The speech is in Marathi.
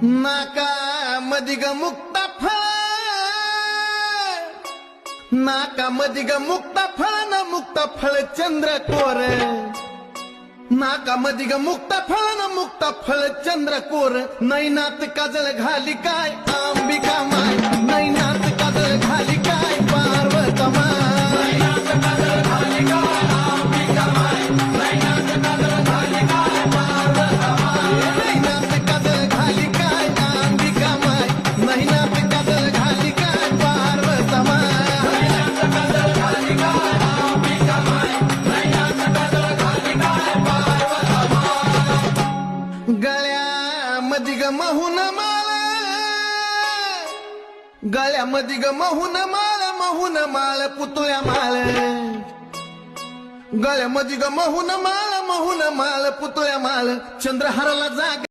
नाका मधी ग मुक्ता फळ, नाका मधी ग मुक्ता फळ न मुक्ता फळ चंद्र कोर, नाका मधी ग मुक्ता फळ न मुक्ता फळ चंद्र कोर. नैनात काजळ घाली काय अंबिका माय, नैनात काजळ घाली काय पार्वता माय. गळ्यामध्ये ग महून माळ, गळ्यामध्ये ग महून माळ, महून माळ पुतळ्या माळ, गळ्यामध्ये ग महून माळ, महून माळ पुतळ्या माळ. चंद्रहाराला जाग